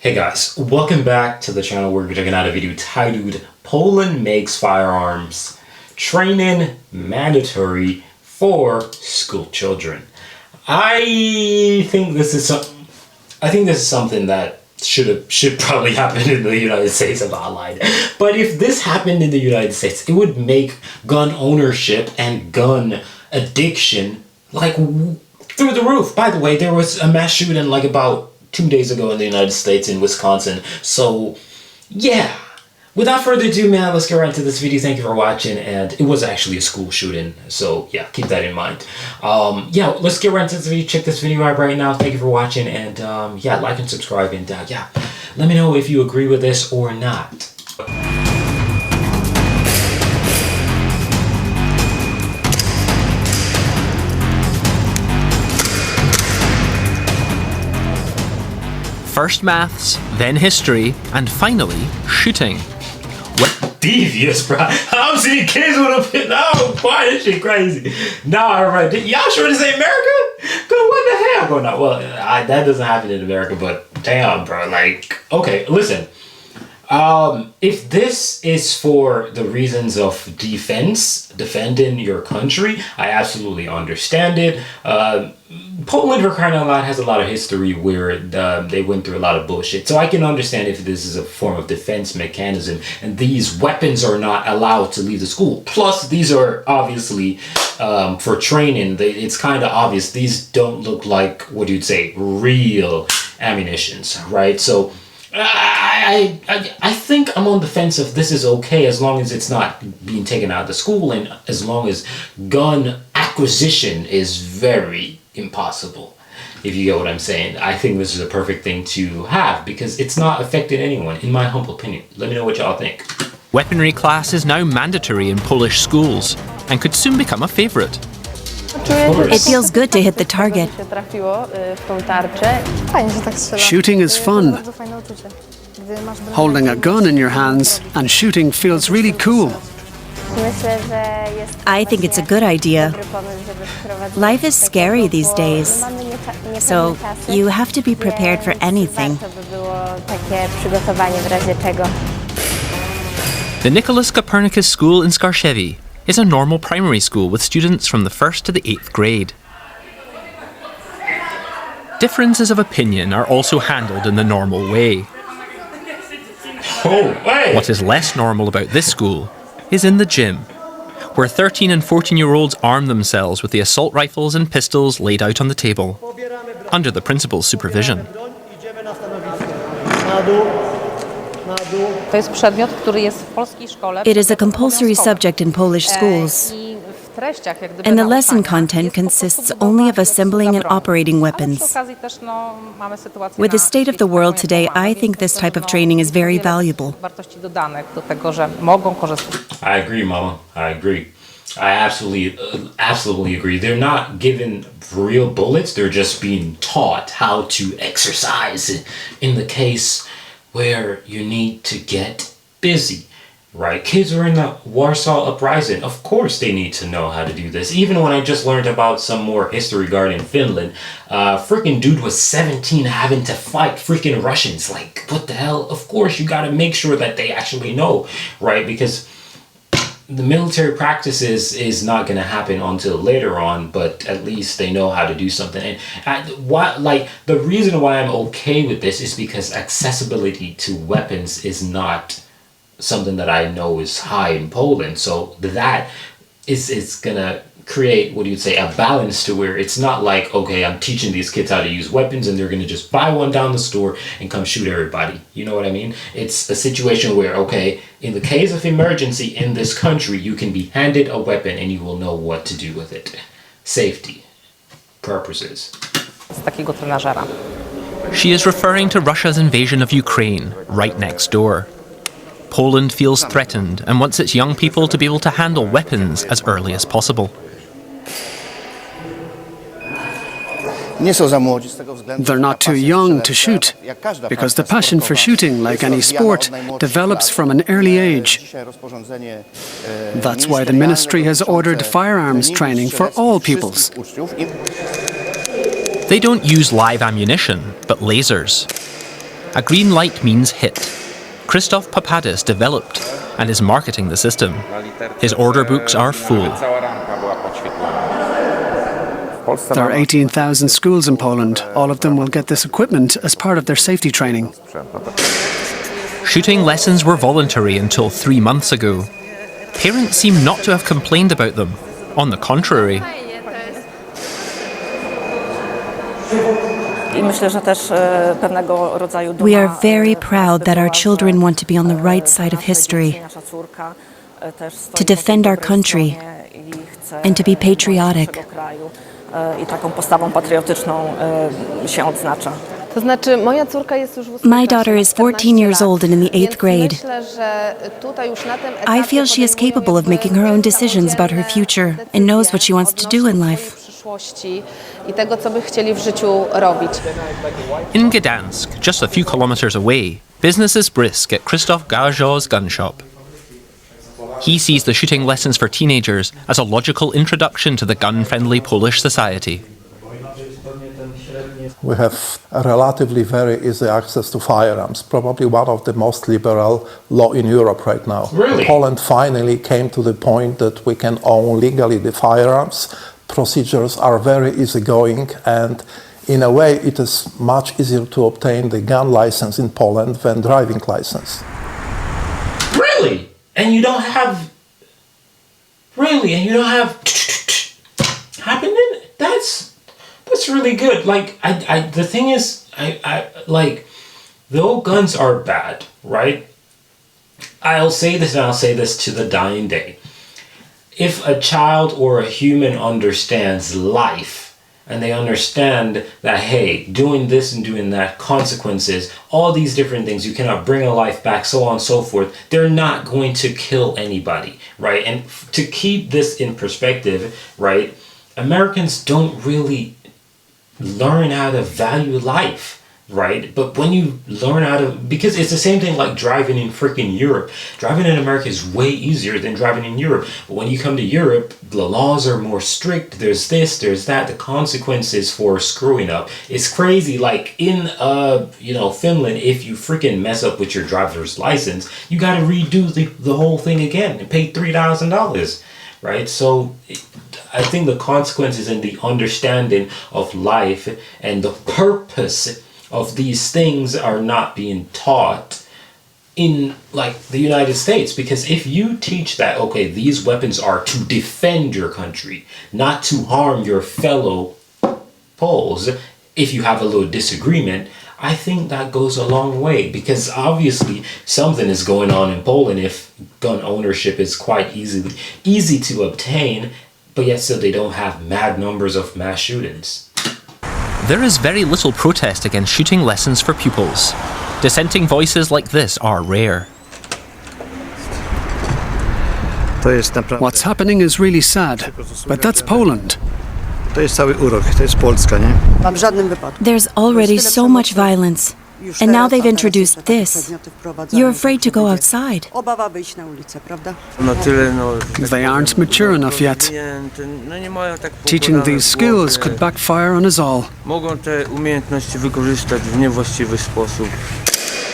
Hey guys, welcome back to the channel where we're checking out a video titled Poland makes firearms training mandatory for school children. I think this is something that should probably happen in the United States. I'm not lying. But if this happened in the United States, it would make gun ownership and gun addiction like through the roof. By the way, there was a mass shooting like about 2 days ago in the United States in Wisconsin. So yeah, without further ado, man, let's get right into this video. Thank you for watching. And it was actually a school shooting, so yeah, keep that in mind. Yeah, let's get right into this video. Check this video out right now. Thank you for watching, and yeah, like and subscribe, and yeah, let me know if you agree with this or not. First maths, then history, and finally, shooting. Devious, bro. I'm seeing kids with a pin. Oh, boy, this shit crazy. Nah, right. Y'all sure this ain't America? Cause what the hell going on? Well, that doesn't happen in America, but damn, bro. Like, okay, listen. If this is for the reasons of defending your country, I absolutely understand it. Poland, for crying out loud, has a lot of history where they went through a lot of bullshit. So I can understand if this is a form of defense mechanism and these weapons are not allowed to leave the school. Plus, these are obviously for training. It's kind of obvious. These don't look like, what you'd say, real ammunitions, right? So I think I'm on the fence if this is okay as long as it's not being taken out of the school and as long as gun acquisition is very impossible, if you get what I'm saying. I think this is a perfect thing to have because it's not affecting anyone, in my humble opinion. Let me know what y'all think. Weaponry class is now mandatory in Polish schools and could soon become a favourite. It feels good to hit the target. Shooting is fun. Holding a gun in your hands and shooting feels really cool. I think it's a good idea. Life is scary these days, so you have to be prepared for anything. The Nicholas Copernicus School in Skarshevi is a normal primary school with students from the 1st to the 8th grade. Differences of opinion are also handled in the normal way. Oh, hey. What is less normal about this school is in the gym, where 13 and 14-year-olds arm themselves with the assault rifles and pistols laid out on the table, under the principal's supervision. It is a compulsory subject in Polish schools, and the lesson content consists only of assembling and operating weapons. With the state of the world today, I think this type of training is very valuable. I agree, Mama. I agree. I absolutely agree. They're not given real bullets. They're just being taught how to exercise in the case where you need to get busy. Right? Kids are in the Warsaw Uprising. Of course they need to know how to do this. Even when I just learned about some more history regarding Finland, freaking dude was 17 having to fight freaking Russians. Like, what the hell? Of course you gotta make sure that they actually know, right? Because the military practices is not gonna happen until later on, but at least they know how to do something. And the reason why I'm okay with this is because accessibility to weapons is not something that I know is high in Poland. So that is gonna create, what do you say, a balance to where it's not like, okay, I'm teaching these kids how to use weapons and they're gonna just buy one down the store and come shoot everybody. You know what I mean? It's a situation where, okay, in the case of emergency in this country, you can be handed a weapon and you will know what to do with it. Safety purposes. She is referring to Russia's invasion of Ukraine, right next door. Poland feels threatened and wants its young people to be able to handle weapons as early as possible. They're not too young to shoot, because the passion for shooting, like any sport, develops from an early age. That's why the ministry has ordered firearms training for all pupils. They don't use live ammunition, but lasers. A green light means hit. Christoph Papadis developed and is marketing the system. His order books are full. There are 18,000 schools in Poland. All of them will get this equipment as part of their safety training. Shooting lessons were voluntary until 3 months ago. Parents seem not to have complained about them. On the contrary. We are very proud that our children want to be on the right side of history, to defend our country, and to be patriotic. My daughter is 14 years old and in the 8th grade. I feel she is capable of making her own decisions about her future and knows what she wants to do in life. In Gdansk, just a few kilometers away, business is brisk at Krzysztof Garzo's gun shop. He sees the shooting lessons for teenagers as a logical introduction to the gun-friendly Polish society. We have a relatively very easy access to firearms, probably one of the most liberal law in Europe right now. Really? Poland finally came to the point that we can own legally the firearms. Procedures are very easygoing, and in a way it is much easier to obtain the gun license in Poland than driving license. Really? And you don't have happening? That's really good. Like the thing is, I like, though guns are bad, right? I'll say this and I'll say this to the dying day. If a child or a human understands life, and they understand that, hey, doing this and doing that, consequences, all these different things, you cannot bring a life back, so on and so forth, they're not going to kill anybody, right? And to keep this in perspective, right, Americans don't really learn how to value life, right? But when you learn how to, because it's the same thing like driving in freaking Europe. Driving in America is way easier than driving in Europe. But when you come to Europe, the laws are more strict. There's this, there's that. The consequences for screwing up. It's crazy. Like in, Finland, if you freaking mess up with your driver's license, you got to redo the whole thing again and pay $3,000, right? So I think the consequences and the understanding of life and the purpose of these things are not being taught in like the United States, because if you teach that, okay, these weapons are to defend your country, not to harm your fellow Poles, if you have a little disagreement, I think that goes a long way, because obviously something is going on in Poland if gun ownership is quite easy to obtain, but yet still they don't have mad numbers of mass shootings. There is very little protest against shooting lessons for pupils. Dissenting voices like this are rare. What's happening is really sad, but that's Poland. There's already so much violence, and now they've introduced this. You're afraid to go outside. They aren't mature enough yet. Teaching these skills could backfire on us all.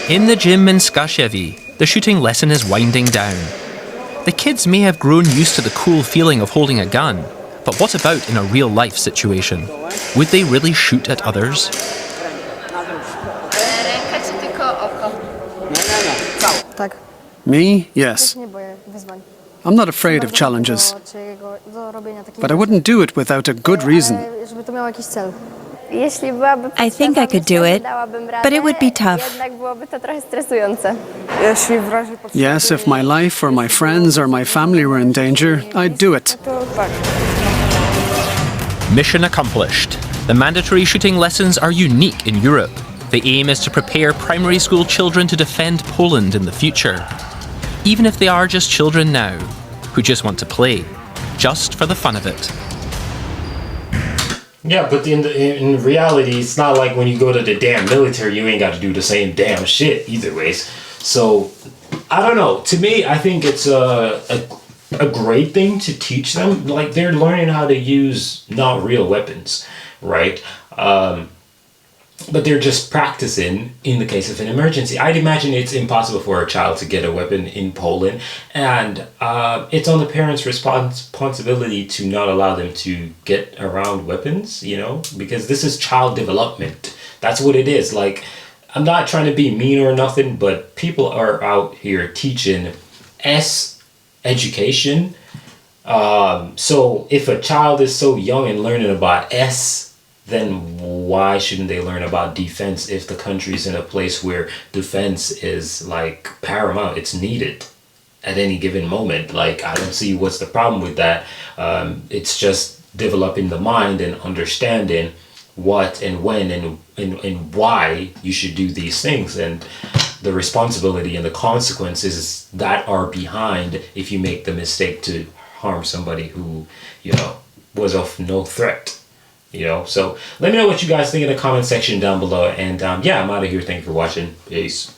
In the gym in Skashevi, the shooting lesson is winding down. The kids may have grown used to the cool feeling of holding a gun, but what about in a real-life situation? Would they really shoot at others? Me? Yes. I'm not afraid of challenges, but I wouldn't do it without a good reason. I think I could do it, but it would be tough. Yes, if my life or my friends or my family were in danger, I'd do it. Mission accomplished. The mandatory shooting lessons are unique in Europe. The aim is to prepare primary school children to defend Poland in the future. Even if they are just children now, who just want to play, just for the fun of it. Yeah, but in reality, it's not like when you go to the damn military, you ain't got to do the same damn shit either ways. So, I don't know. To me, I think it's a great thing to teach them. Like, they're learning how to use not real weapons, right? but they're just practicing in the case of an emergency. I'd imagine it's impossible for a child to get a weapon in Poland, and it's on the parents' responsibility to not allow them to get around weapons, you know, because this is child development. That's what it is. Like, I'm not trying to be mean or nothing, but people are out here teaching education. So if a child is so young and learning about then why shouldn't they learn about defense if the country's in a place where defense is like paramount? It's needed at any given moment. Like, I don't see what's the problem with that. It's just developing the mind and understanding what and when and why you should do these things, and the responsibility and the consequences that are behind if you make the mistake to harm somebody who, you know, was of no threat. You know, so let me know what you guys think in the comment section down below. And yeah, I'm out of here. Thank you for watching. Peace.